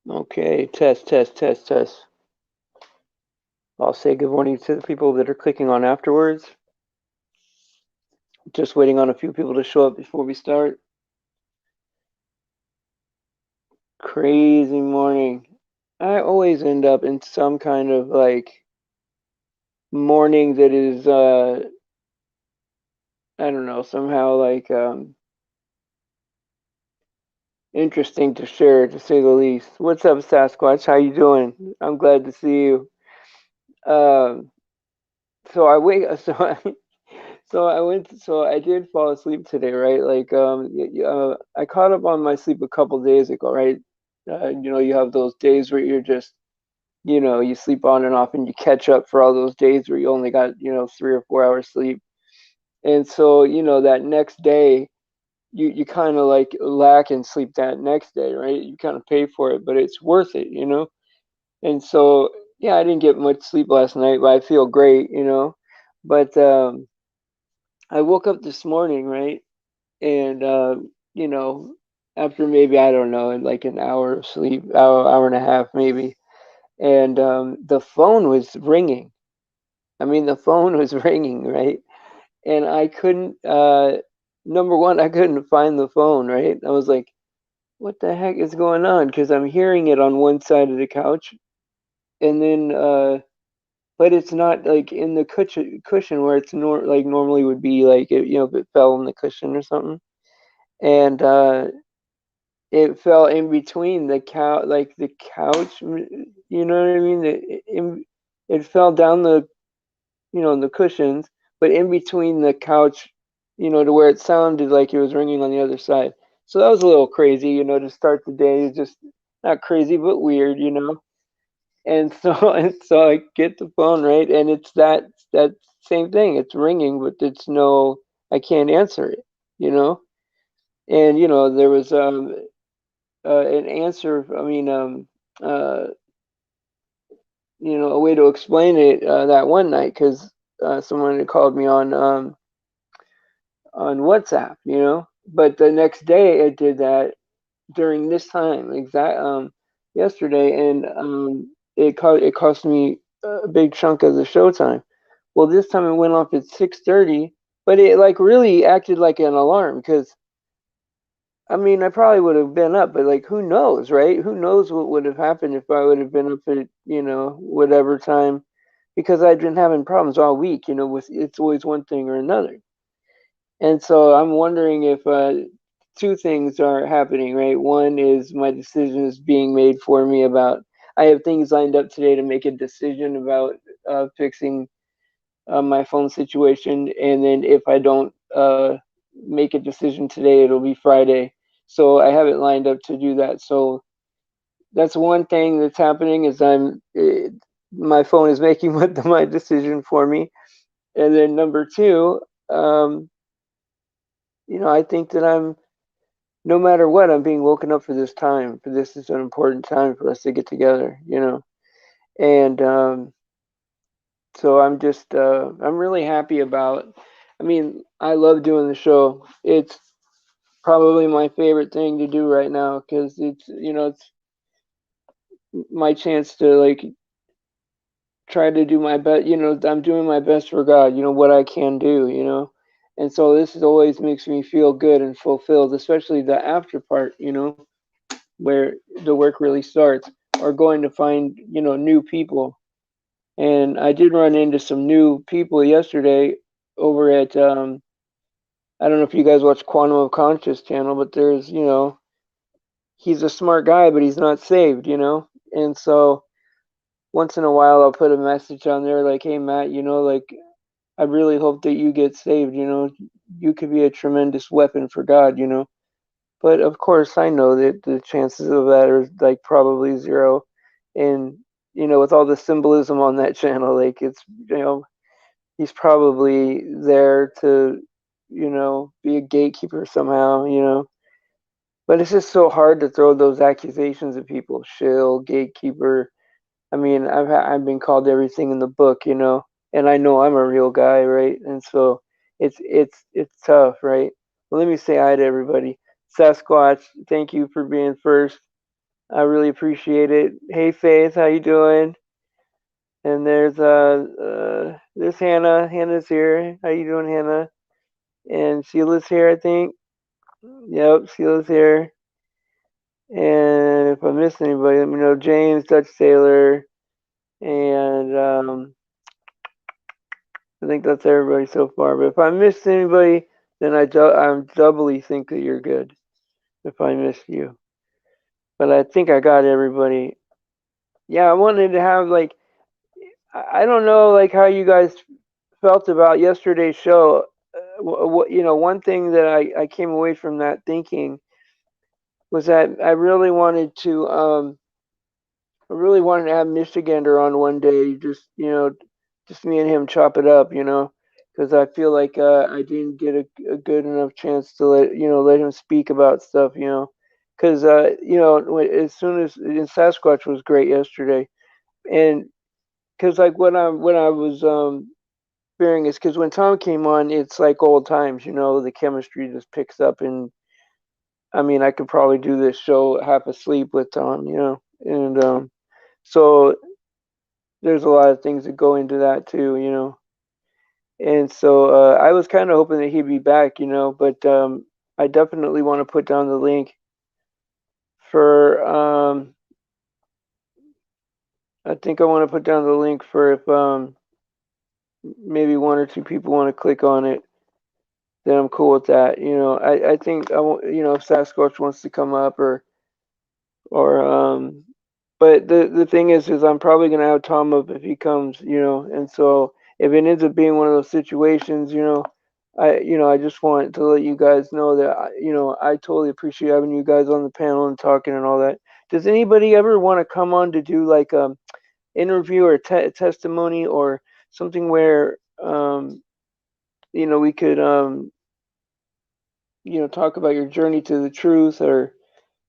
Okay, test, test, test, test. I'll say good morning to the people that are clicking on afterwards. Just waiting on a few people to show up before we start. Crazy morning. I always end up in some kind of like morning that is I don't know, somehow like interesting to share to say the least. What's up, Sasquatch? How you doing? I'm glad to see you. Um so I wake so I so I did fall asleep today, right? Like, I caught up on my sleep a couple days ago, right? You have those days where you're just, you sleep on and off and you catch up for all those days where you only got, 3 or 4 hours sleep. And so, that next day, you kind of like lack in sleep that next day, right? You kind of pay for it, but it's worth it. And so, yeah, I didn't get much sleep last night, but I feel great. But I woke up this morning, right? And you know, after maybe I don't know, like an hour of sleep, hour and a half maybe, and the phone was ringing. I mean, the phone was ringing, right? And I couldn't. Number one, I couldn't find the phone, right? I was like, "What the heck is going on?" Because I'm hearing it on one side of the couch, and then, but it's not like in the cushion where it's like normally would be like, if it fell on the cushion or something. And it fell in between the couch. You know what I mean? It fell down the cushions, but in between the couch, to where it sounded like it was ringing on the other side. So that was a little crazy, to start the day. Just not crazy, but weird. And so and so I get the phone right, and it's that same thing. It's ringing, but I can't answer it. You know, and there was an answer. I mean, uh, a way to explain it that one night because someone had called me on WhatsApp. But the next day it did that during this time yesterday, and it cost me a big chunk of the show time. Well, this time it went off at 6:30, but it like really acted like an alarm because I mean, I probably would have been up, but like, who knows, right? Who knows what would have happened if I would have been up at, whatever time, because I'd been having problems all week, with it's always one thing or another. And so I'm wondering if two things are happening, right? One is my decision is being made for me about, I have things lined up today to make a decision about fixing my phone situation, and then if I don't make a decision today, it'll be Friday. So I have it lined up to do that. So that's one thing that's happening is my phone is making my decision for me. And then number two, um, I think that no matter what, I'm being woken up for this time. For this is an important time for us to get together. And so I'm really happy about. I mean, I love doing the show. It's probably my favorite thing to do right now because it's my chance to like try to do my best. I'm doing my best for God. What I can do. And so this is always makes me feel good and fulfilled, especially the after part. Where the work really starts, or going to find new people. And I did run into some new people yesterday over at I don't know if you guys watch Quantum of Conscious channel, but there's he's a smart guy, but he's not saved. And so once in a while I'll put a message on there like, hey Matt, like I really hope that you get saved. You could be a tremendous weapon for God. But of course, I know that the chances of that are like probably zero. And with all the symbolism on that channel, like he's probably there to be a gatekeeper somehow. But it's just so hard to throw those accusations at people, shill, gatekeeper. I mean, I've been called everything in the book, and I know I'm a real guy, right? And so it's tough, right? Well, let me say hi to everybody. Sasquatch, thank you for being first. I really appreciate it. Hey Faith, how you doing? And there's Hannah. Hannah's here. How you doing, Hannah? And Sheila's here, I think. Yep, Sheila's here. And if I missed anybody, let me know. James, Dutch Taylor, and I think that's everybody so far. But if I missed anybody, then I'm doubly think that you're good. If I missed you, but I think I got everybody. Yeah, I wanted to have like I don't know like how you guys felt about yesterday's show. One thing that I came away from that thinking was that I really wanted to have Michigander on one day, just me and him chop it up, because I feel like I didn't get a good enough chance to let him speak about stuff, because as soon as and Sasquatch was great yesterday, and because like when I was fearing is because when Tom came on, it's like old times, the chemistry just picks up, and I mean I could probably do this show half asleep with Tom, and so there's a lot of things that go into that too, and so I was kind of hoping that he'd be back, but I definitely want to put down the link for I think I want to put down the link for if maybe one or two people want to click on it, then I'm cool with that. I think I want, if Sasquatch wants to come up or but the thing is I'm probably gonna have Tom up if he comes, and so if it ends up being one of those situations, I just want to let you guys know that I totally appreciate having you guys on the panel and talking and all that. Does anybody ever want to come on to do like interview or testimony or something where we could talk about your journey to the truth, or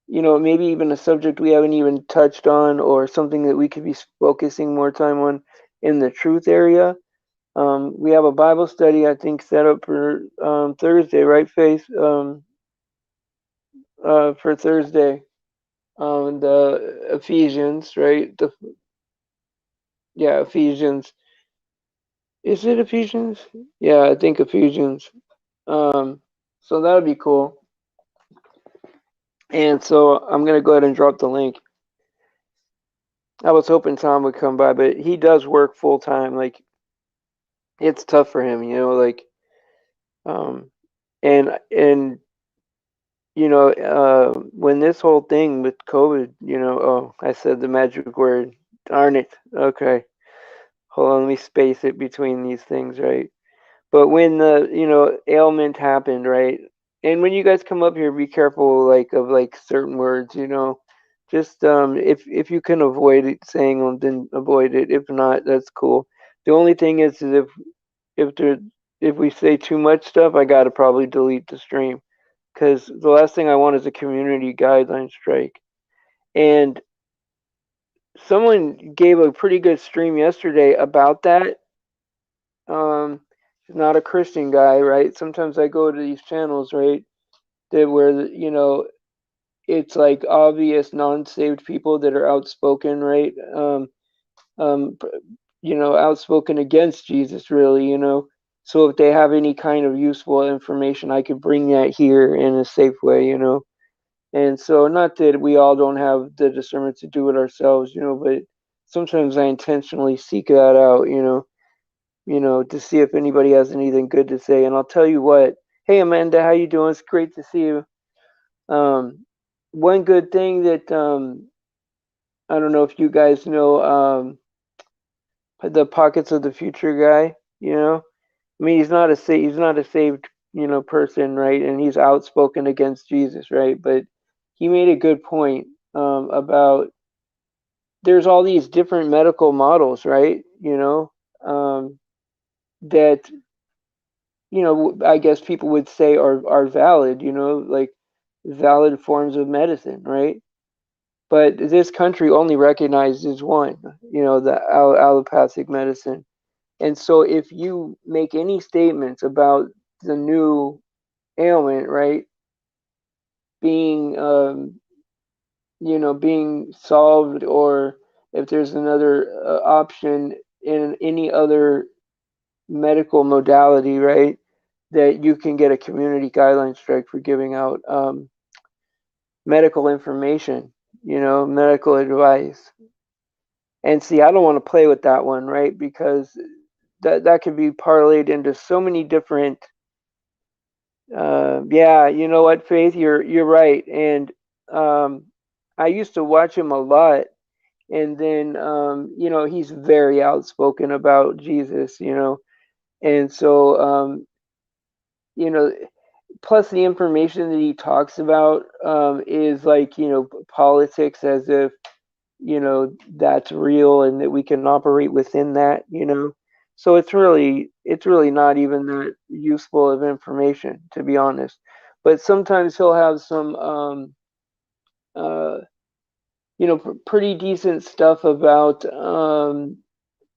maybe even a subject we haven't even touched on, or something that we could be focusing more time on in the truth area. We have a Bible study, I think, set up for Thursday, right, Faith? For Thursday, the Ephesians, right? Yeah, Ephesians. Is it Ephesians? Yeah, I think Ephesians. Um, so that would be cool. And so I'm gonna go ahead and drop the link. I was hoping Tom would come by, but he does work full time. Like it's tough for him, like um and when this whole thing with COVID, oh, I said the magic word. Darn it. Okay. Hold on, let me space it between these things, right? But when the, ailment happened, right? And when you guys come up here, be careful like of like certain words, Just if you can avoid it saying them, then avoid it. If not, that's cool. The only thing is if there if we say too much stuff, I gotta probably delete the stream because the last thing I want is a community guideline strike. And someone gave a pretty good stream yesterday about that. He's not a Christian guy, right? Sometimes I go to these channels, right, that where it's like obvious non-saved people that are outspoken, right? Um, outspoken against Jesus, really, So if they have any kind of useful information, I could bring that here in a safe way, And so, not that we all don't have the discernment to do it ourselves, but sometimes I intentionally seek that out, to see if anybody has anything good to say. And I'll tell you what. Hey, Amanda, how you doing? It's great to see you. Um, One good thing that I don't know if you guys know the Pockets of the Future guy. I mean, he's not a saved person, right? And he's outspoken against Jesus, right? But he made a good point about there's all these different medical models, right? That I guess people would say are valid, like valid forms of medicine, right? But this country only recognizes one, the allopathic medicine. And so if you make any statements about the new ailment, right, being being solved, or if there's another option in any other medical modality, right? That you can get a community guideline strike for giving out medical information, medical advice. And see, I don't want to play with that one, right? Because that could be parlayed into so many different. Yeah, you know what, Faith, you're right. And um, I used to watch him a lot, and then he's very outspoken about Jesus, and so you know plus the information that he talks about is like politics, as if that's real and that we can operate within that, so it's really not even that useful of information, to be honest. But sometimes he'll have some uh pretty decent stuff about how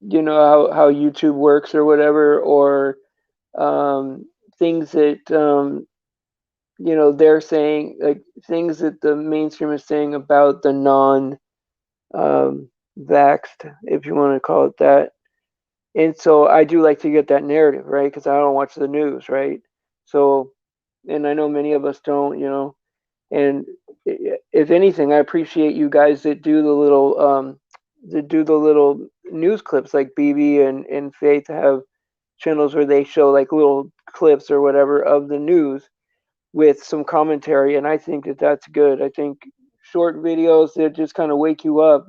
YouTube works or whatever, or um things that they're saying, like things that the mainstream is saying about the non vaxxed, if you want to call it that. And so I do like to get that narrative, right? Because I don't watch the news, right? So, and I know many of us don't, and if anything, I appreciate you guys that do the little news clips, like BB and Faith have channels where they show like little clips or whatever of the news with some commentary, and I think that that's good. I think short videos that just kind of wake you up,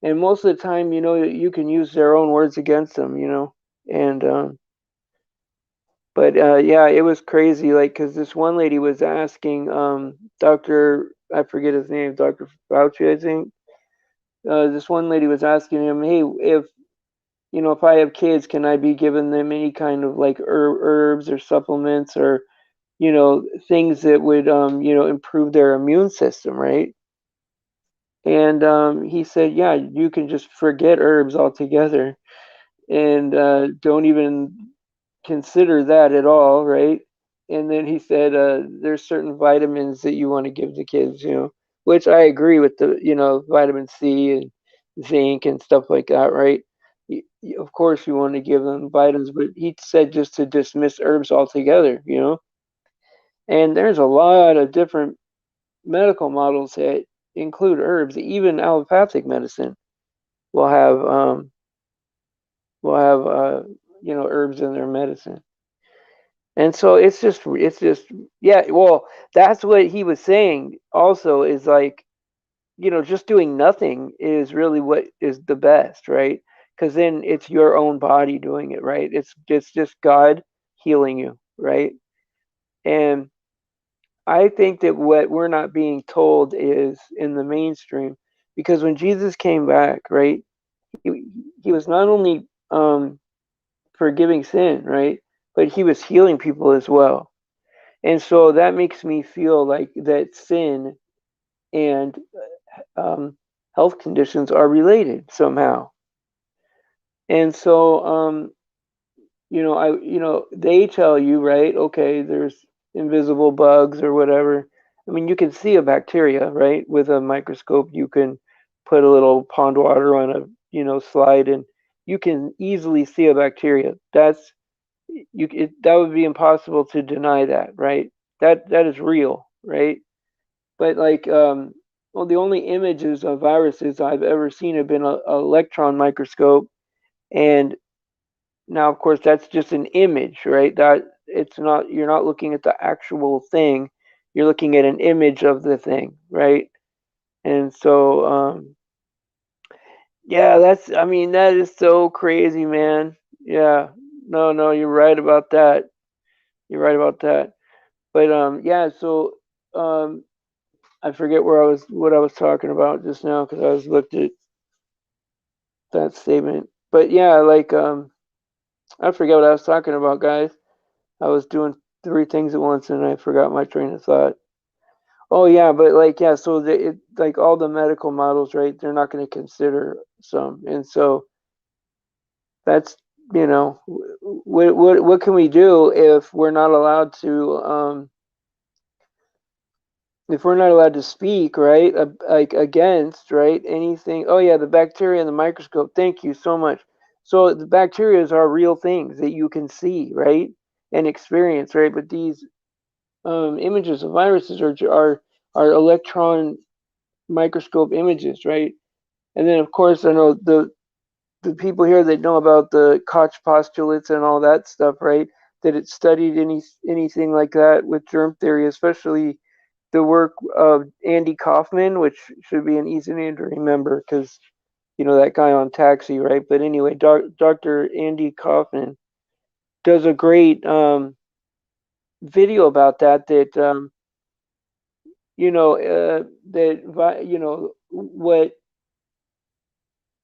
and most of the time, you can use their own words against them, and but yeah, it was crazy, like, because this one lady was asking Dr. I forget his name, Dr. Fauci, I think. This one lady was asking him, hey, if I have kids, can I be giving them any kind of like herbs or supplements, or things that would improve their immune system, right? And he said, yeah, you can just forget herbs altogether, and don't even consider that at all, right? And then he said, there's certain vitamins that you want to give the kids, which I agree with, the vitamin C and zinc and stuff like that, right? Of course, you want to give them vitamins, but he said just to dismiss herbs altogether, And there's a lot of different medical models that include herbs. Even allopathic medicine will have will have herbs in their medicine. And so it's just yeah, well, that's what he was saying also, is like, just doing nothing is really what is the best, right? Because then it's your own body doing it, right? It's just God healing you, right? And I think that what we're not being told is in the mainstream, because when Jesus came back, right, he, he was not only forgiving sin, right, but he was healing people as well. And so that makes me feel like that sin and um, health conditions are related somehow. And so, they tell you, right? Okay, there's invisible bugs or whatever. I mean, you can see a bacteria, right? With a microscope, you can put a little pond water on a, slide, and you can easily see a bacteria. That would be impossible to deny that, right? That is real, right? But like, well, the only images of viruses I've ever seen have been a electron microscope, and now, of course, that's just an image, right? That it's not, you're not looking at the actual thing. You're looking at an image of the thing, right? And so, yeah, I mean, that is so crazy, man. Yeah, no, no, you're right about that. You're right about that. But yeah, so um, I forget what I was talking about just now, because I was looked at that statement. But yeah, like I forget what I was talking about, guys. I was doing three things at once and I forgot my train of thought. Oh yeah, but like, yeah, so like all the medical models, right? They're not going to consider some, and so that's what can we do if we're not allowed to if we're not allowed to speak, right, like against, right, anything. Oh yeah, the bacteria in the microscope. Thank you so much. So the bacteria are real things that you can see, right, and experience, right. But these images of viruses are electron microscope images, right. And then of course I know the people here that know about the Koch postulates and all that stuff, right? That it studied anything like that with germ theory, especially the work of Andy Kaufman, which should be an easy name to remember because you know that guy on Taxi, right? But anyway, Dr. Andy Kaufman does a great video about that. That you know you know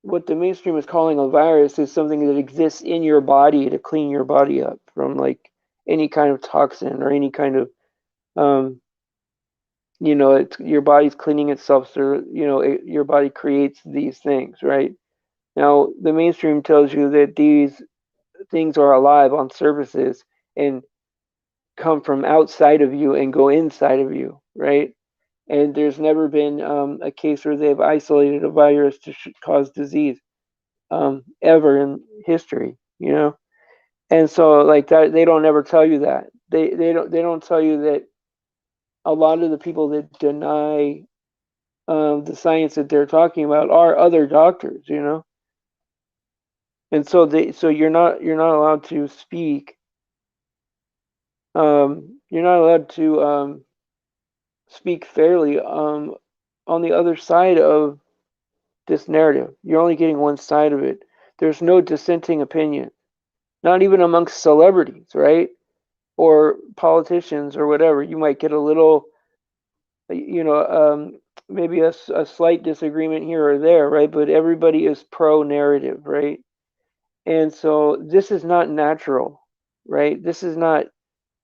what the mainstream is calling a virus is something that exists in your body to clean your body up from like any kind of toxin or any kind of um, you know your body's cleaning itself, so you know your body creates these things, right. Now the mainstream tells you that these things are alive on surfaces and come from outside of you and go inside of you, right. And there's never been a case where they've isolated a virus to cause disease ever in history, you know. And so like that, they don't ever tell you that. They don't tell you that a lot of the people that deny the science that they're talking about are other doctors, you know. And so you're not allowed to speak. You're not allowed to speak fairly on the other side of this narrative. You're only getting one side of it. There's no dissenting opinion, not even amongst celebrities, right? Or politicians or whatever. You might get a little, you know, maybe a slight disagreement here or there, right? But everybody is pro narrative, right? And so this is not natural, right? This is not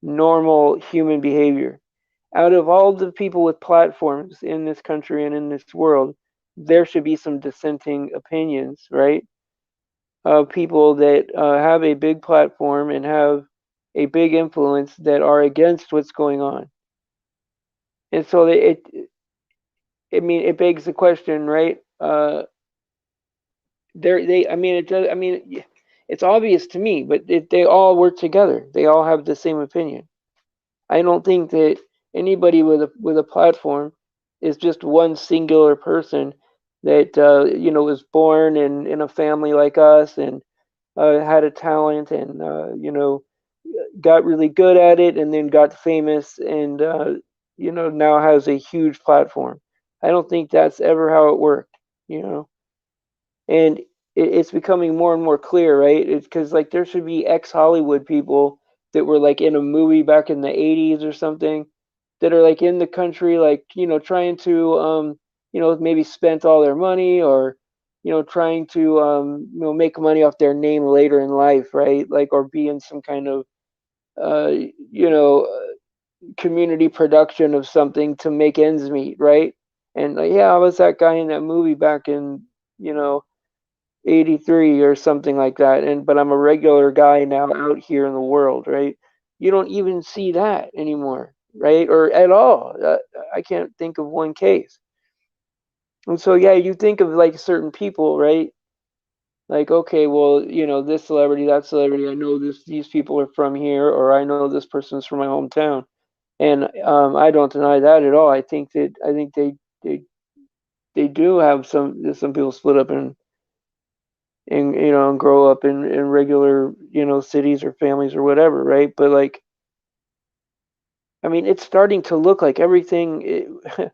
normal human behavior. Out of all the people with platforms in this country and in this world, there should be some dissenting opinions, right? Of people that have a big platform and have a big influence that are against what's going on. And so I mean, it begs the question, right? I mean, it does. I mean, it's obvious to me, but they all work together. They all have the same opinion. I don't think that anybody with a platform is just one singular person that you know was born in a family like us and had a talent and you know got really good at it and then got famous and you know now has a huge platform. I don't think that's ever how it worked, you know. And it's becoming more and more clear, right? It's because like there should be ex-Hollywood people that were like in a movie back in the 80s or something that are like in the country, like you know, trying to you know maybe spent all their money or you know trying to you know make money off their name later in life, right? Like or be in some kind of uh, you know community production of something to make ends meet, right? And like, yeah, I was that guy in that movie back in you know 83 or something like that, and but I'm a regular guy now out here in the world, right. You don't even see that anymore, right, or at all. I can't think of one case. And so yeah, you think of like certain people, right, like okay, well you know this celebrity, that celebrity, I know these people are from here, or I know this person's from my hometown. And I don't deny that at all. I think they they do have some people split up and you know and grow up in regular you know cities or families or whatever, right. But like I mean it's starting to look like that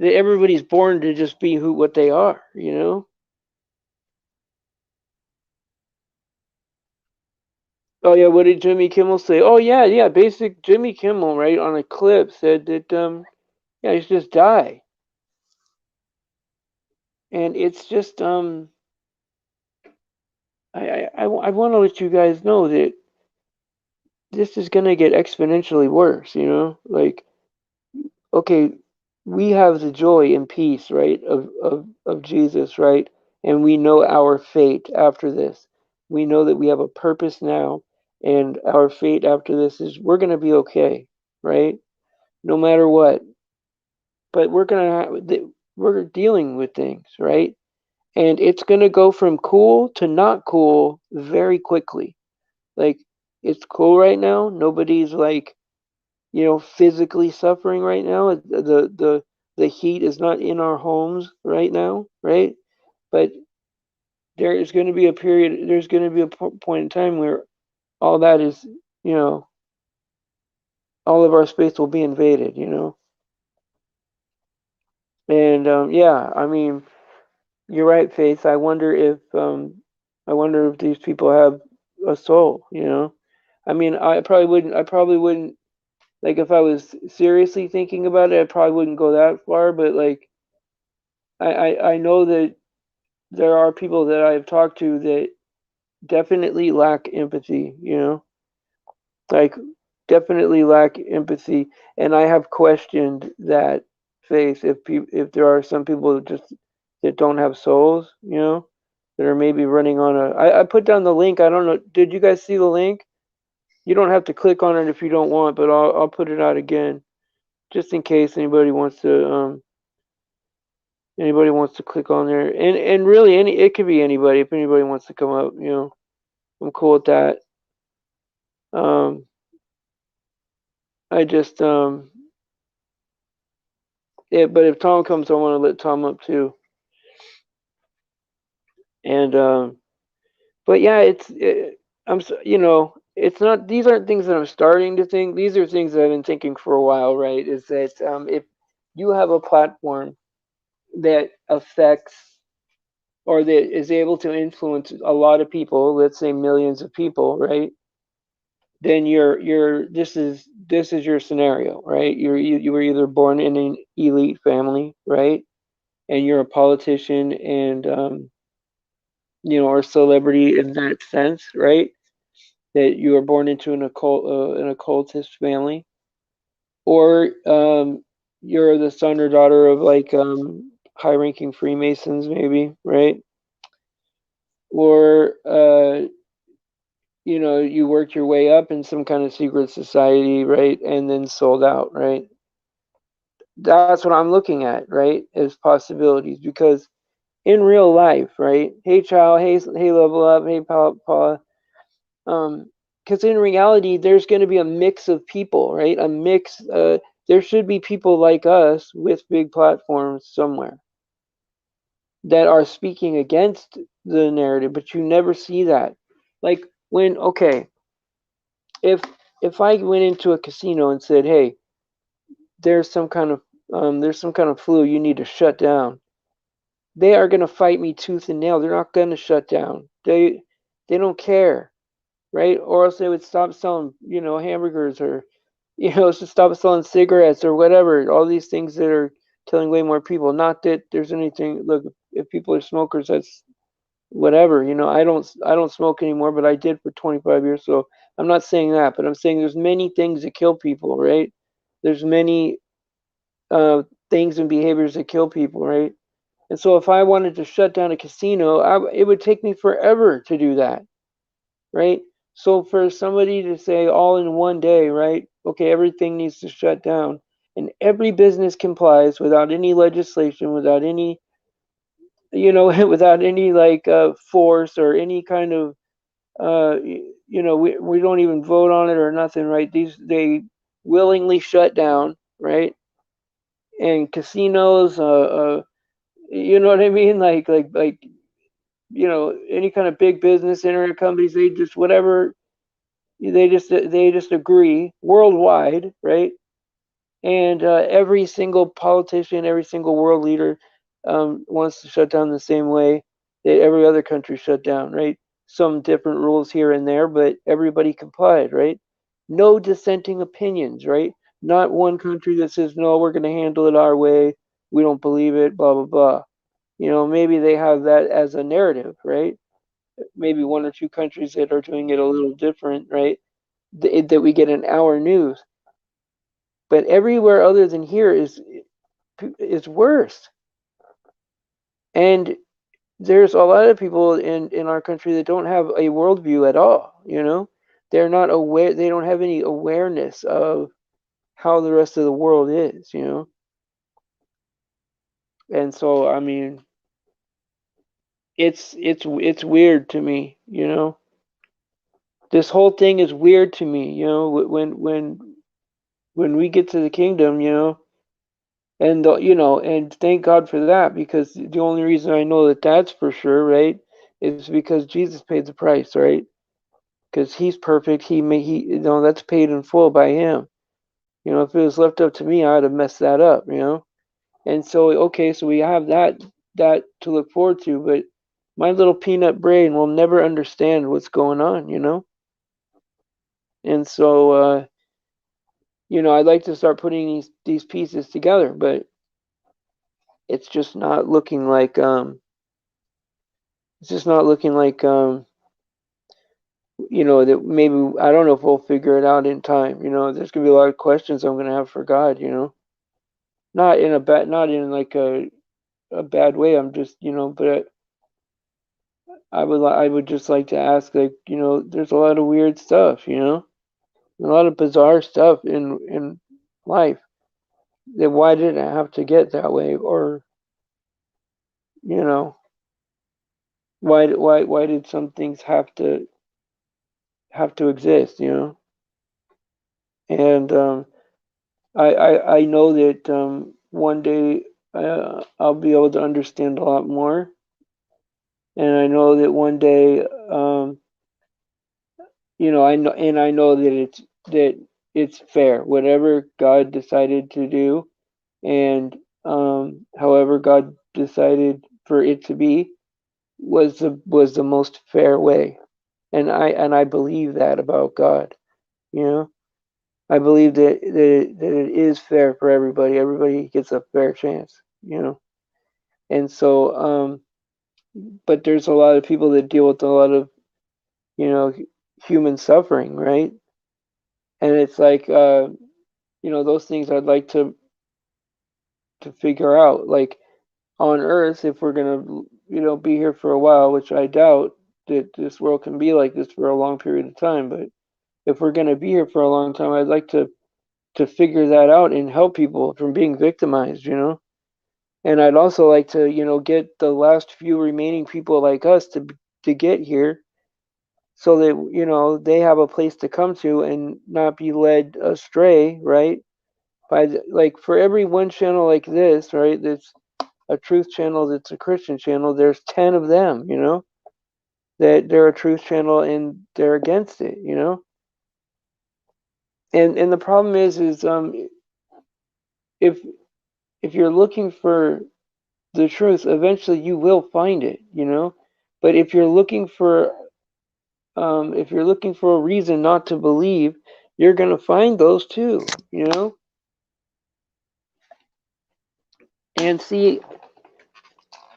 everybody's born to just be who what they are, you know. Oh yeah, what did Jimmy Kimmel say? Oh yeah, yeah, basic Jimmy Kimmel, right, on a clip said that yeah, he should just die. And it's just I want to let you guys know that this is going to get exponentially worse, you know. Like okay, we have the joy and peace, right, of Jesus, right? And we know our fate after this. We know that we have a purpose now, and our fate after this is we're going to be okay, right? No matter what. but we're dealing with things, right? And it's gonna go from cool to not cool very quickly. Like it's cool right now. Nobody's like, physically suffering right now. The heat is not in our homes right now, right? But there is going to be a period. There's going to be a point in time where all that is, you know, all of our space will be invaded. And yeah, I mean, you're right, Faith. I wonder if these people have a soul. I mean, I probably wouldn't. Like if I was seriously thinking about it, I probably wouldn't go that far. But like, I know that there are people that I've talked to that definitely lack empathy. Like definitely lack empathy, and I have questioned that faith if there are some people that don't have souls, that are maybe running on I put down the link. I don't know. Did you guys see the link? You don't have to click on it if you don't want, but I'll put it out again just in case anybody wants to click on there. And really it could be anybody if anybody wants to come up. I'm cool with that. Um, I just yeah, but if Tom comes, I want to let Tom up too. And but yeah, it's not. These aren't things that I'm starting to think. These are things that I've been thinking for a while. Right? Is that if you have a platform that affects or that is able to influence a lot of people, let's say millions of people, right? Then this is your scenario, right? You were either born in an elite family, right? And you're a politician and or celebrity in that sense, right? That you were born into an occultist family, or you're the son or daughter of like high-ranking Freemasons, maybe, right? Or you worked your way up in some kind of secret society, right? And then sold out, right? That's what I'm looking at, right? As possibilities because in real life, right? Hey, child. Hey, level up. Hey, Paula. Because in reality, there's going to be a mix of people, right? A mix. There should be people like us with big platforms somewhere that are speaking against the narrative, but you never see that. Like okay, if if I went into a casino and said, "Hey, there's some kind of flu you need to shut down," they are going to fight me tooth and nail. They're not going to shut down. They don't care, right? Or else they would stop selling, hamburgers or, just stop selling cigarettes or whatever. All these things that are killing way more people. Not that there's anything. Look, if people are smokers, that's whatever. I don't smoke anymore, but I did for 25 years. So I'm not saying that, but I'm saying there's many things that kill people, right? There's many things and behaviors that kill people, right? And so if I wanted to shut down a casino, it would take me forever to do that, right? So for somebody to say all in one day, right? Okay, everything needs to shut down, and every business complies without any legislation, without any, without any like force or any kind of, we don't even vote on it or nothing, right? They willingly shut down, right? And casinos, you know what I mean? Like any kind of big business, internet companies, they just whatever they just agree worldwide, right? And every single politician, every single world leader wants to shut down the same way that every other country shut down, right? Some different rules here and there, but everybody complied, right? No dissenting opinions, right? Not one country that says, no, we're going to handle it our way. We don't believe it, blah, blah, blah. Maybe they have that as a narrative, right? Maybe one or two countries that are doing it a little different, right? That we get in our news. But everywhere other than here is worse. And there's a lot of people in our country that don't have a worldview at all. They're not aware. They don't have any awareness of how the rest of the world is. And so, I mean, it's weird to me, you know. This whole thing is weird to me, you know. When we get to the kingdom, you know, and you know, and thank God for that, because the only reason I know that that's for sure, right, is because Jesus paid the price, right? Because He's perfect. You know, that's paid in full by Him. You know, if it was left up to me, I'd have messed that up, you know. And so, okay, so we have that to look forward to, but my little peanut brain will never understand what's going on, you know. And so, you know, I'd like to start putting these pieces together, but it's just not looking like it's just not looking like you know, that maybe I don't know if we'll figure it out in time. You know, there's gonna be a lot of questions I'm gonna have for God. You know, not in like a bad way. I'm just, you know, but I would just like to ask, like, you know, there's a lot of weird stuff. You know, a lot of bizarre stuff in life. Then why did it have to get that way? Or, you know, why did some things have to exist? You know, and I know that one day I'll be able to understand a lot more, and I know that one day, you know, I know that it's fair. Whatever God decided to do, and however God decided for it to be, was the most fair way, and I believe that about God. You know, I believe that it is fair for everybody. Everybody gets a fair chance. You know. And so, but there's a lot of people that deal with a lot of, you know, human suffering, right? And it's like, you know, those things I'd like to figure out. Like on Earth, if we're gonna, you know, be here for a while, which I doubt that this world can be like this for a long period of time, but if we're gonna be here for a long time, I'd like to figure that out and help people from being victimized, you know. And I'd also like to, you know, get the last few remaining people like us to get here so that, you know, they have a place to come to and not be led astray, right? Like for every one channel like this, right? That's a truth channel, that's a Christian channel. There's 10 of them, you know, that they're a truth channel and they're against it, you know. And the problem is if if you're looking for the truth, eventually you will find it, you know. But if you're looking for a reason not to believe, you're gonna find those too, you know. And see,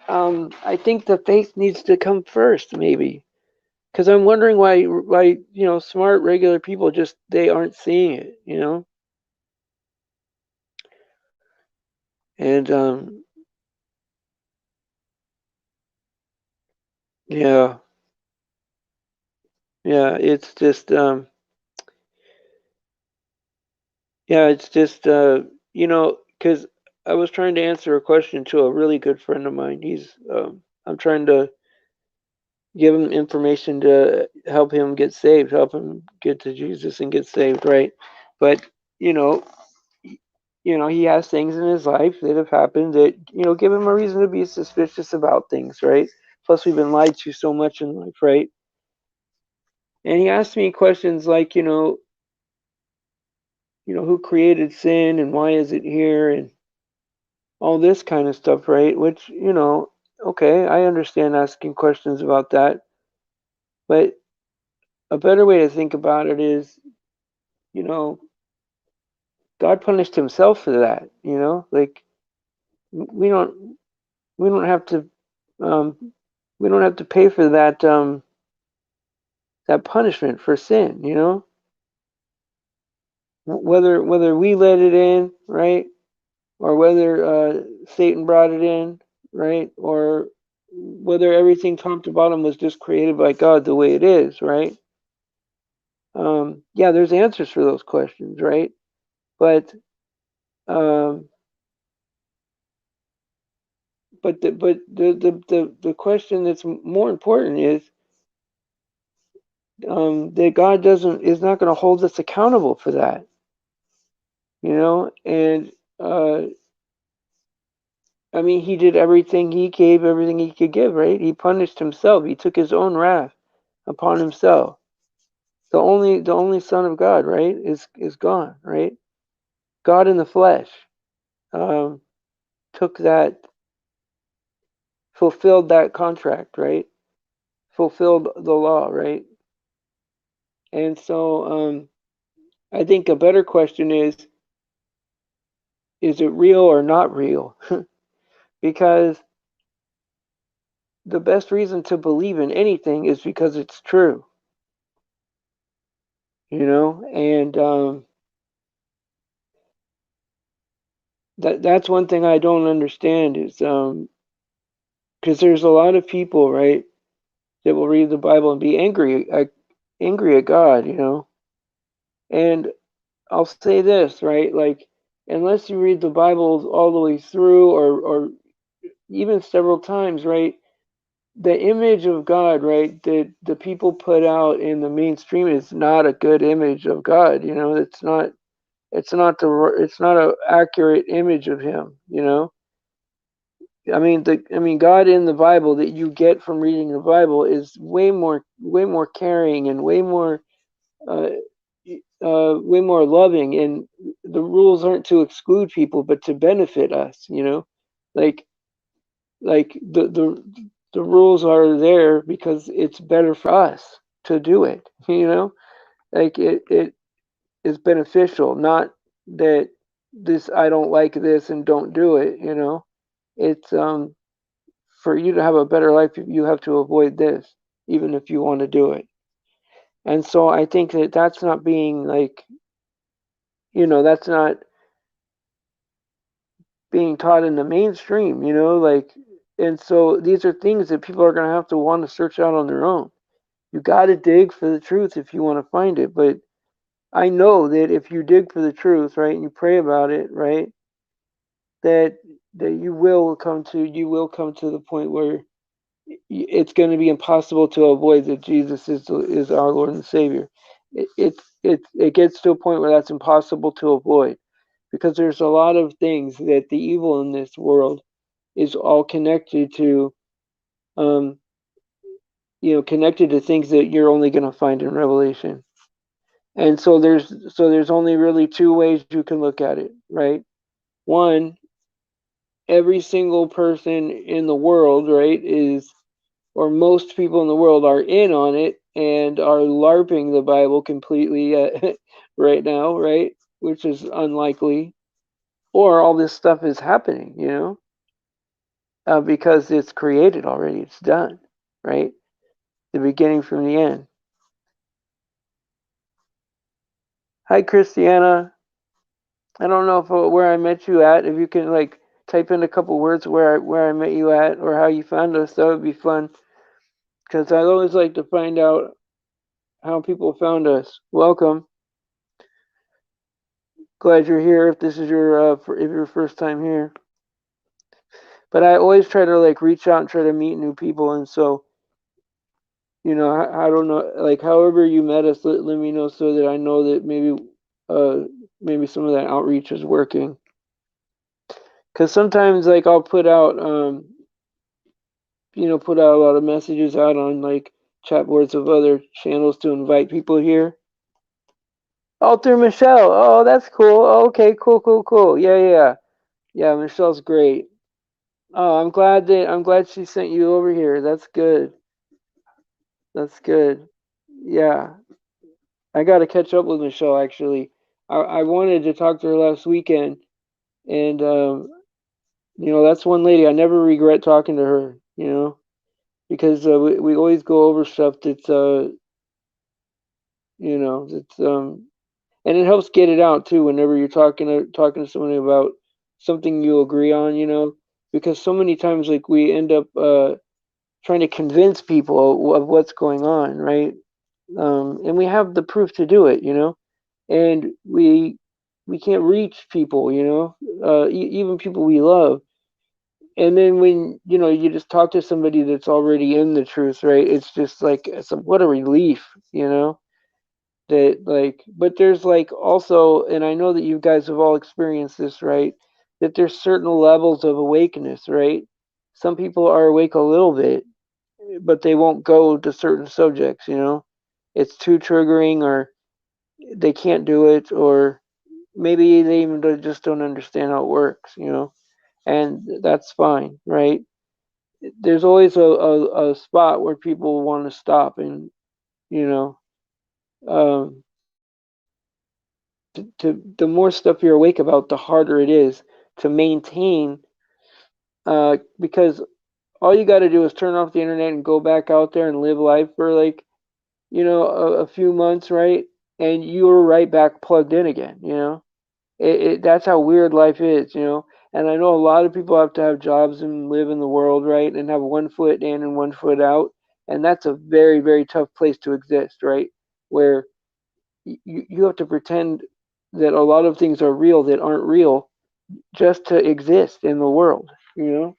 I think the faith needs to come first, maybe, because I'm wondering why you know, smart regular people just they aren't seeing it, you know. And yeah, yeah, it's just you know, because I was trying to answer a question to a really good friend of mine. I'm trying to give him information to help him get saved, help him get to Jesus and get saved, right? But you know, you know, he has things in his life that have happened that, you know, give him a reason to be suspicious about things, right? Plus, we've been lied to so much in life, right? And he asked me questions like, you know, who created sin and why is it here and all this kind of stuff, right? Which, you know, okay, I understand asking questions about that, but a better way to think about it is, you know, God punished himself for that, you know? Like we don't we don't have to um we don't have to pay for that punishment for sin, you know? Whether we let it in, right? Or whether Satan brought it in, right? Or whether everything top to bottom was just created by God the way it is, right? Yeah, there's answers for those questions, right? But um, but the question that's more important is that God is not going to hold us accountable for that, and uh, I mean, he did everything, he gave everything he could give, right? He punished himself. He took his own wrath upon himself. The only Son of God, right, is gone, right? God in the flesh um, took that, fulfilled that contract, right? Fulfilled the law, right? And so I think a better question is it real or not real? Because the best reason to believe in anything is because it's true, and that's one thing I don't understand is because there's a lot of people, right, that will read the Bible and be angry at God, And I'll say this, right, like unless you read the Bible all the way through, or even several times, right, the image of God, right, that the people put out in the mainstream is not a good image of God. It's not a accurate image of Him. I mean, God in the Bible that you get from reading the Bible is way more caring and uh, way more loving, and the rules aren't to exclude people, but to benefit us. Like the rules are there because it's better for us to do it. Like it is beneficial, not that this I don't like this and don't do it. It's for you to have a better life, you have to avoid this, even if you want to do it. And so I think that that's not being like, that's not being taught in the mainstream, like, and so these are things that people are going to have to want to search out on their own. You got to dig for the truth if you want to find it. But I know that if you dig for the truth, right, and you pray about it, right, that you will come to the point where it's going to be impossible to avoid that Jesus is our Lord and Savior. It gets to a point where that's impossible to avoid, because there's a lot of things that the evil in this world is all connected to, um, connected to things that you're only going to find in Revelation. And so there's only really two ways you can look at it, right? One, every single person in the world, right, or most people in the world are in on it and are LARPing the Bible completely right now, right? Which is unlikely. Or all this stuff is happening, because it's created already. It's done, right? The beginning from the end. Hi, Christiana. I don't know where I met you at. If you can like type in a couple words where I met you at or how you found us, that would be fun. Because I'd always like to find out how people found us. Welcome. Glad you're here. If this is if your first time here, but I always try to like reach out and try to meet new people, and so I don't know, like however you met us, let me know so that I know that uh maybe some of that outreach is working. Because sometimes like I'll put out a lot of messages out on like chat boards of other channels to invite people here. Oh, through Michelle. Oh, that's cool. Oh, okay, cool, cool, cool. Yeah, yeah, yeah. Yeah, Michelle's great. Oh, I'm glad she sent you over here. That's good. That's good. Yeah, I got to catch up with Michelle actually. I wanted to talk to her last weekend, and that's one lady I never regret talking to her. Because we always go over stuff that's that's and it helps get it out too whenever you're talking to somebody about something you agree on. Because so many times like we end up trying to convince people of what's going on, right? And we have the proof to do it, and we can't reach people, even people we love, And then when you just talk to somebody that's already in the truth, right? It's just like what a relief, you know. That like, but there's like also, and I know that you guys have all experienced this, right? That there's certain levels of awakeness, right? Some people are awake a little bit, but they won't go to certain subjects, you know. It's too triggering, or they can't do it, or maybe they even just don't understand how it works, you know. And that's fine, right? There's always a spot where people want to stop, and you know, um, the more stuff you're awake about, the harder it is to maintain. Because all you got to do is turn off the internet and go back out there and live life for like a few months, right? And you're right back plugged in again. That's how weird life is, you know. And I know a lot of people have to have jobs and live in the world, right, and have one foot in and one foot out, and that's a very, very tough place to exist, right? Where you have to pretend that a lot of things are real that aren't real just to exist in the world, you know.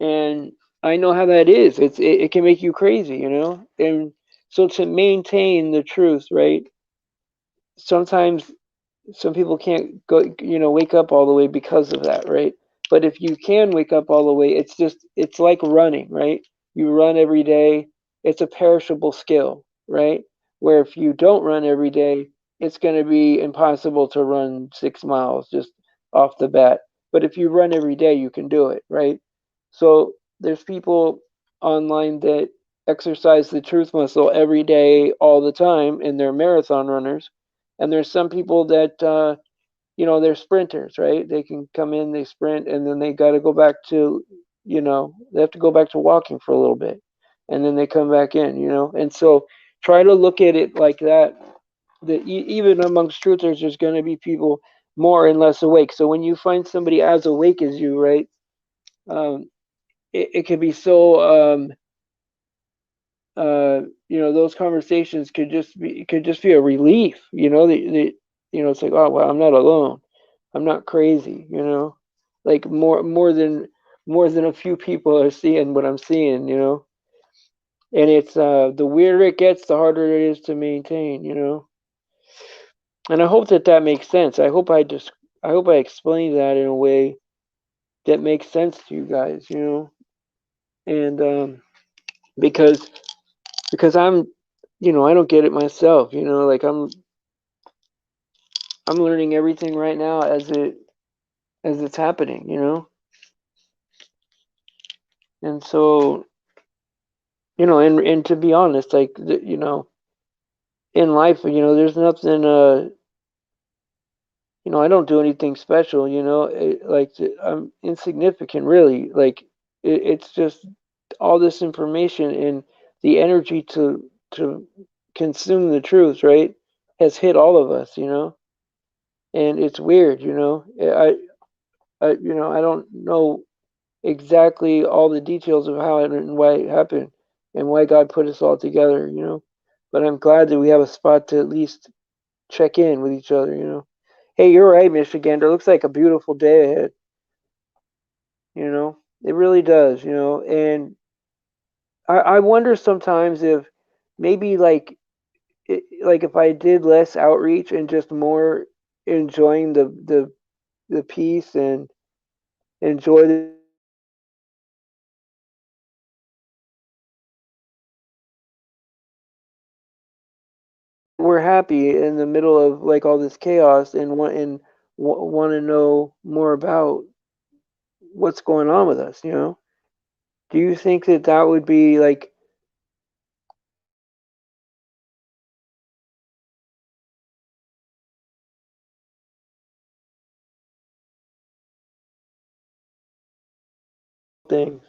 And I know how that is. It can make you crazy, you know. And so to maintain the truth, right? Sometimes some people can't wake up all the way because of that, right? But if you can wake up all the way, it's like running, right? You run every day. It's a perishable skill, right? Where if you don't run every day, it's going to be impossible to run 6 miles just off the bat. But if you run every day, you can do it, right? So there's people online that exercise the truth muscle every day all the time, and they're marathon runners. And there's some people that they're sprinters, right? They can come in, they sprint, and then they got to go back to, they have to go back to walking for a little bit, and then they come back in, And so try to look at it like that. That even amongst truthers, there's going to be people more and less awake. So when you find somebody as awake as you, right, um, it can be so those conversations could just be a relief, it's like, oh wow, I'm not alone, I'm not crazy, like more than a few people are seeing what I'm seeing, and it's the weirder it gets, the harder it is to maintain, and I hope that makes sense. I hope I explained that in a way that makes sense to you guys, and because I don't get it myself, like I'm learning everything right now as it's happening, and so and to be honest, like in life, there's nothing, I don't do anything special, I'm insignificant, really. Like it's just all this information and the energy to consume the truth, right, has hit all of us, and it's weird, I don't know exactly all the details of how and why it happened and why God put us all together, but I'm glad that we have a spot to at least check in with each other, Hey, you're right, Michigander. Looks like a beautiful day ahead, It really does, and I wonder sometimes if maybe like if I did less outreach and just more enjoying the peace and enjoy the we're happy in the middle of like all this chaos and want to know more about what's going on with us, Do you think that would be like things?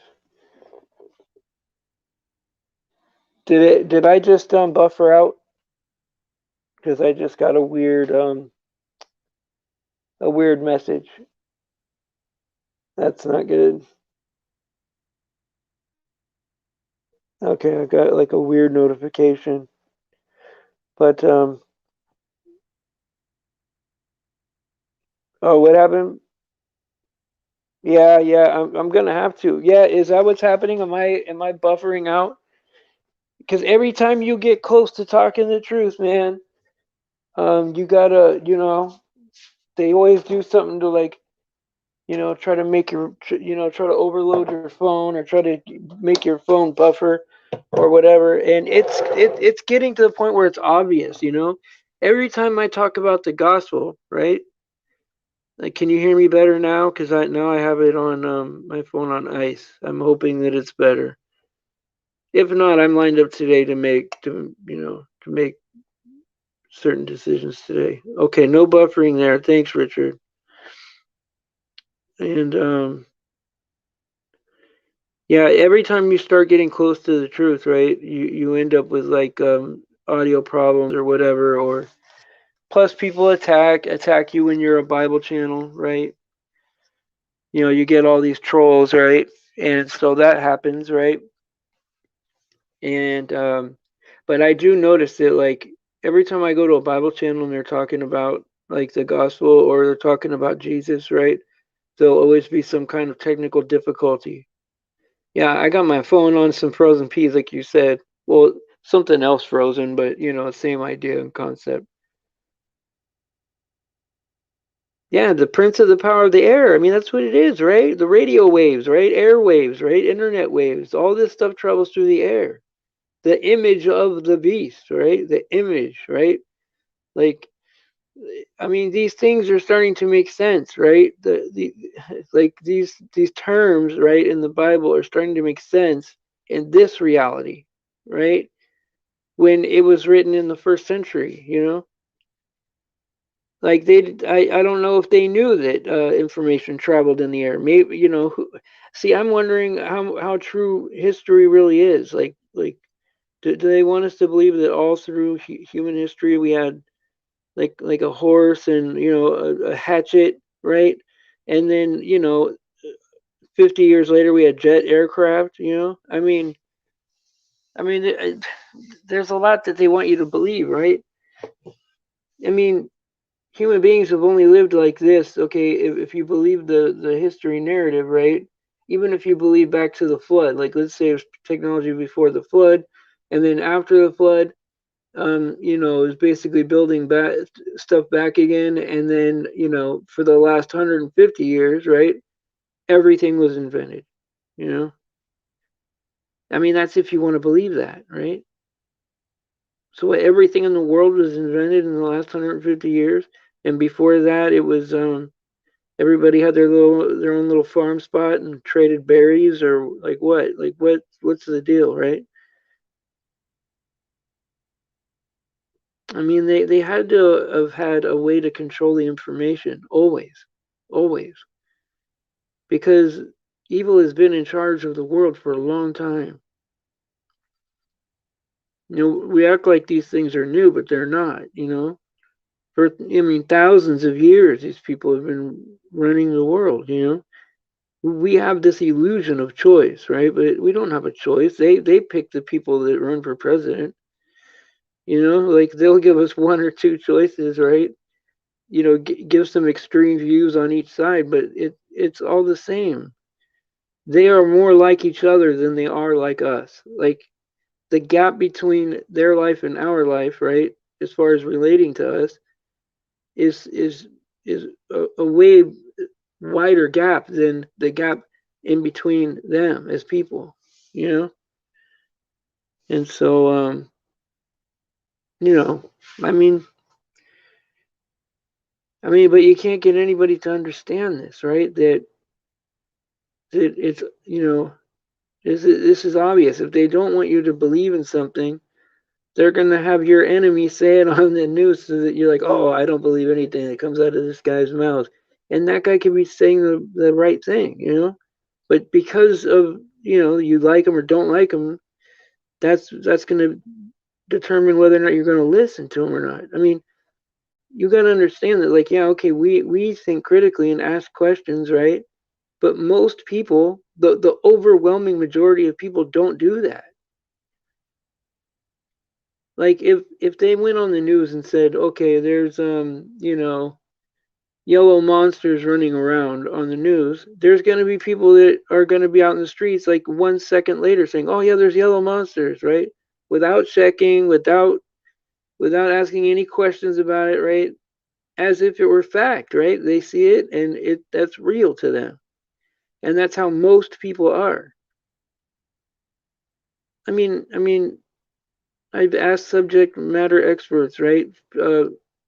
Did I just buffer out because I just got a weird message? That's not good. Okay, I got like a weird notification. But oh, what happened? Yeah, yeah, I'm gonna have to. Yeah, is that what's happening? Am I buffering out? Because every time you get close to talking the truth, man, you gotta, they always do something to like, try to make try to overload your phone or try to make your phone buffer or whatever. And it's getting to the point where it's obvious, Every time I talk about the gospel, right? Like, can you hear me better now? Because I have it on my phone on ice. I'm hoping that it's better. If not, I'm lined up today to make certain decisions today. Okay, no buffering there. Thanks, Richard. And yeah, every time you start getting close to the truth, right? You end up with like audio problems or whatever, or plus people attack you when you're a Bible channel, right? You get all these trolls, right? And so that happens, right? And but I do notice that like every time I go to a Bible channel and they're talking about like the gospel or they're talking about Jesus, right? There'll always be some kind of technical difficulty. Yeah, I got my phone on some frozen peas, like you said. Well, something else frozen, but same idea and concept. Yeah, the prince of the power of the air. I mean, that's what it is, right? The radio waves, right? Air waves, right? Internet waves. All this stuff travels through the air. The image of the beast, right? The image, right? Like, I mean, these things are starting to make sense, right? The like these terms, right, in the Bible are starting to make sense in this reality, right? When it was written in the first century, like I don't know if they knew that information traveled in the air. Maybe see, I'm wondering how true history really is. Like do they want us to believe that all through human history we had like a horse and a hatchet, right? And then 50 years later we had jet aircraft. I mean, there's a lot that they want you to believe, right? I mean, human beings have only lived like this. Okay, if you believe the history narrative, right? Even if you believe back to the flood, like let's say it was technology before the flood, and then after the flood, is basically building back stuff back again, and then for the last 150 years, right? Everything was invented. You know, I mean that's if you want to believe that, right? So everything in the world was invented in the last 150 years, and before that, it was everybody had their own little farm spot and traded berries or like what? Like what's the deal, right? I mean they had to have had a way to control the information always. Always. Because evil has been in charge of the world for a long time. We act like these things are new, but they're not, For thousands of years these people have been running the world. We have this illusion of choice, right? But we don't have a choice. They pick the people that run for president. Like they'll give us one or two choices, right? Give some extreme views on each side, but it's all the same. They are more like each other than they are like us. Like the gap between their life and our life, right? As far as relating to us, is a way wider gap than the gap in between them as people, you know. And so, you know, I mean, but you can't get anybody to understand this, right? That it's this is obvious. If they don't want you to believe in something, they're gonna have your enemy say it on the news so that you're like, oh, I don't believe anything that comes out of this guy's mouth. And that guy could be saying the right thing. But because of you like him or don't like him, that's gonna determine whether or not you're gonna listen to him or not. I mean, you gotta understand that, like, yeah, okay, we think critically and ask questions, right? But most people, the overwhelming majority of people don't do that. Like if they went on the news and said, okay, there's yellow monsters running around on the news, there's going to be people that are going to be out in the streets like 1 second later saying, "Oh yeah, there's yellow monsters," right? Without checking, without asking any questions about it, right? As if it were fact, right? They see it and that's real to them. And that's how most people are. I mean, I've asked subject matter experts, right?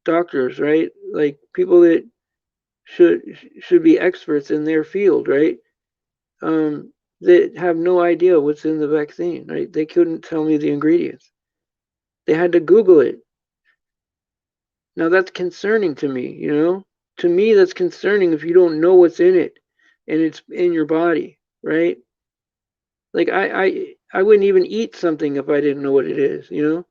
Doctors, right? Like people that should should be experts in their field, right? That have no idea what's in the vaccine, right? They couldn't tell me the ingredients. They had to Google it. Now that's concerning to me, you know? To me, that's concerning if you don't know what's in it and it's in your body, right? Like I wouldn't even eat something if I didn't know what it is, you know?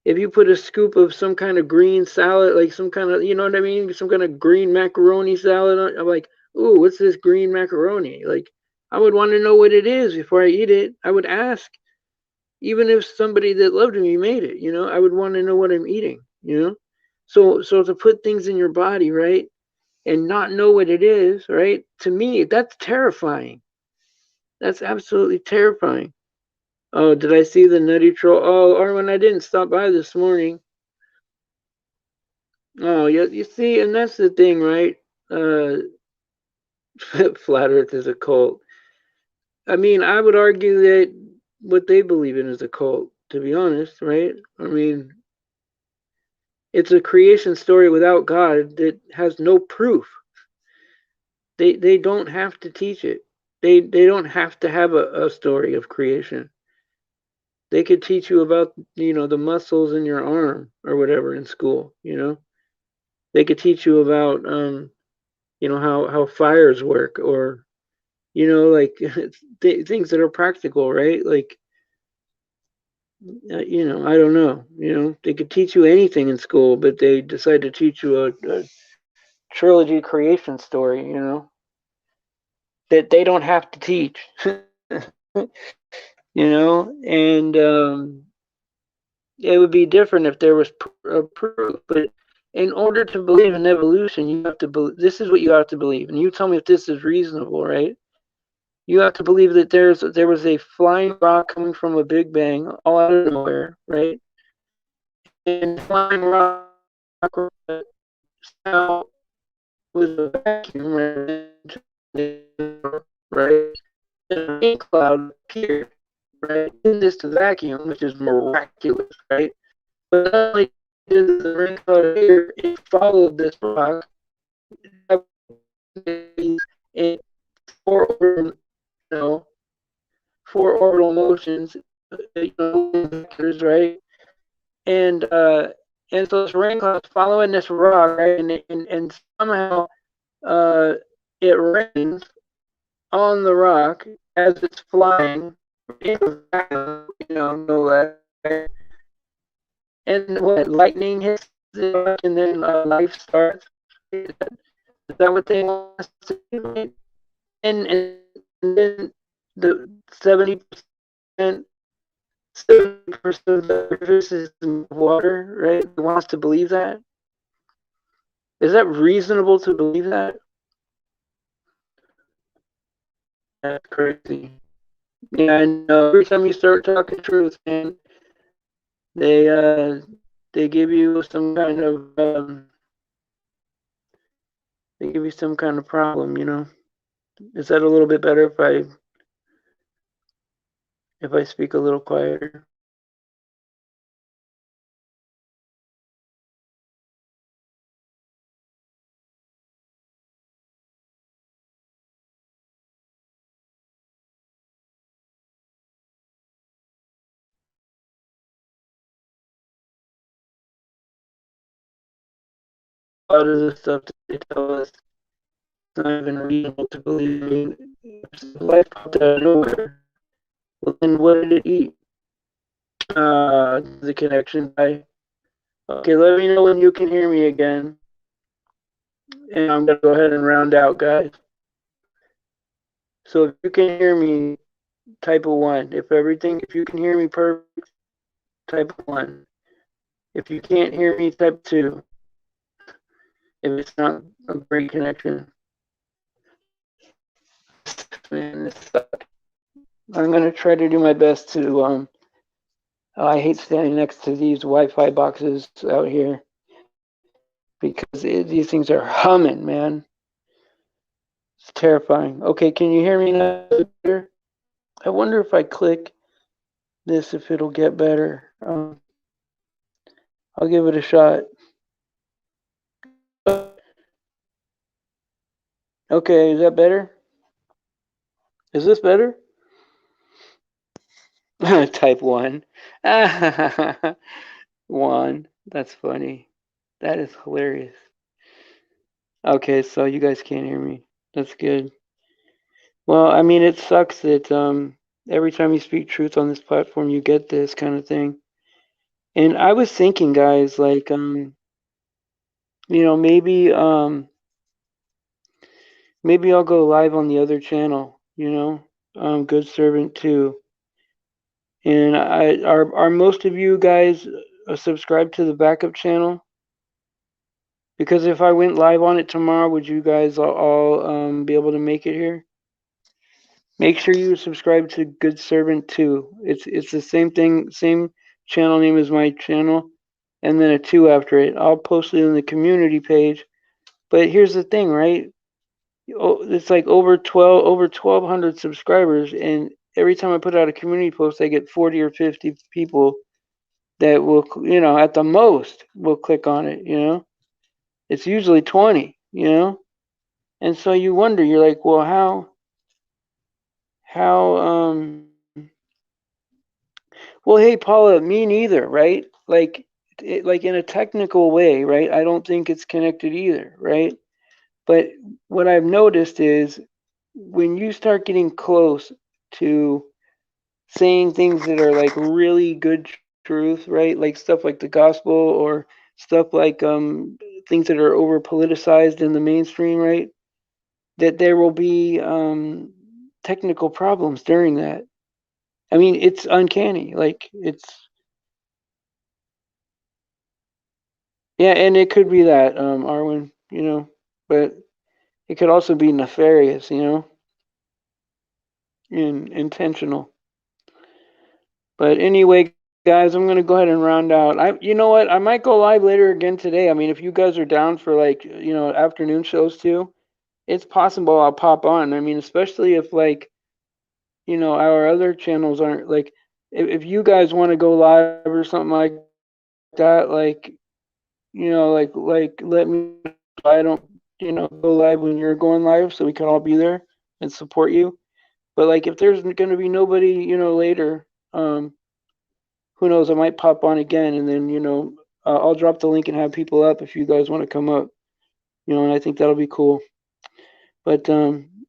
If you put a scoop of some kind of green salad, like some kind of, you know what I mean? Some kind of green macaroni salad, I'm like, ooh, what's this green macaroni? Like, I would want to know what it is before I eat it. I would ask, even if somebody that loved me made it, you know, I would want to know what I'm eating, you know? So to put things in your body, right? And not know what it is, right? To me, that's terrifying. That's absolutely terrifying. Oh, did I see the nutty troll? Oh, Arwen, I didn't stop by this morning. Oh, yeah, you see, and that's the thing, right? Uh, Flat Earth is a cult. I mean, I would argue that what they believe in is a cult, to be honest, right? I mean, it's a creation story without God that has no proof. They don't have to teach it. They don't have to have a story of creation. They could teach you about, you know, the muscles in your arm or whatever in school, you know. They could teach you about you know, how fires work, or you know, like things that are practical, right? Like you know, I don't know, you know, they could teach you anything in school, but they decide to teach you a trilogy creation story, you know, that they don't have to teach. You know, and it would be different if there was proof. But in order to believe in evolution, you have to believe. This is what you have to believe, and you tell me if this is reasonable, right? You have to believe that there was a flying rock coming from a big bang, all out of nowhere, right? And flying rock somehow was a vacuum, right? And a rain cloud appeared, right, in this vacuum, which is miraculous, right? But not only did the rain cloud appear, it followed this rock in four orbital, you know, four orbital motions, you know, vectors, right? And and so this rain cloud's following this rock, right? And somehow uh, it rains on the rock as it's flying in a vacuum, you know, no less. Right? And what, lightning hits the rock and then life starts. Is that what they want us to do? And then the 70%, 70% of the river is water, right? They want us to believe that. Is that reasonable to believe that? That's crazy. Yeah, I know. Every time you start talking truth, man, they uh they give you some kind of they give you some kind of problem, you know. Is that a little bit better if I speak a little quieter? A lot of the stuff that they tell us, it's not even reasonable to believe. I mean, if life popped out of nowhere, well, then what did it eat? The connection by. Okay, let me know when you can hear me again, and I'm gonna go ahead and round out, guys. So if you can hear me, type a one. If you can hear me perfect, type a one. If you can't hear me, type two. if it's not a great connection. Man, this sucks. I'm gonna try to do my best to I hate standing next to these Wi-Fi boxes out here because these things are humming, man. It's terrifying. Okay, can you hear me now? I wonder if I click this, if it'll get better. I'll give it a shot. Okay, is that better? Is this better? Type 1. 1. That's funny. That is hilarious. Okay, so you guys can't hear me. That's good. Well, I mean, it sucks that every time you speak truth on this platform, you get this kind of thing. And I was thinking, guys, like, maybe maybe I'll go live on the other channel. Good Servant 2. And are most of you guys subscribed to the backup channel? Because if I went live on it tomorrow, would you guys all be able to make it here? Make sure you subscribe to Good Servant 2. It's the same thing, same channel name as my channel, and then a 2 after it. I'll post it in the community page. But here's the thing, right? It's like over 1,200 subscribers, and every time I put out a community post, I get 40 or 50 people that will, at the most, will click on it. It's usually 20. And so you wonder, you're like, well, how well, hey, Paula, me neither, right? Like in a technical way, right? I don't think it's connected either, right? But what I've noticed is when you start getting close to saying things that are like really good truth, right? Like stuff like the gospel, or stuff like things that are over politicized in the mainstream, right? That there will be technical problems during that. I mean, it's uncanny. Like yeah, and it could be that, Arwen, but it could also be nefarious, and intentional. But anyway, guys, I'm gonna go ahead and round out. You know what? I might go live later again today. I mean, if you guys are down for like, afternoon shows too, it's possible I'll pop on. I mean, especially if like, our other channels aren't like, if you guys want to go live or something like that, like, like let me. I don't, go live when you're going live, so we can all be there and support you. But like, if there's going to be nobody, later, who knows? I might pop on again, and then I'll drop the link and have people up if you guys want to come up. And I think that'll be cool. But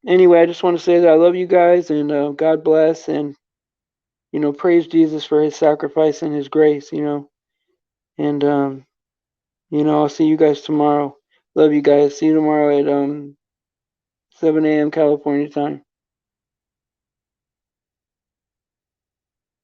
anyway, I just want to say that I love you guys, and God bless, and praise Jesus for His sacrifice and His grace. And I'll see you guys tomorrow. Love you guys. See you tomorrow at 7 a.m. California time.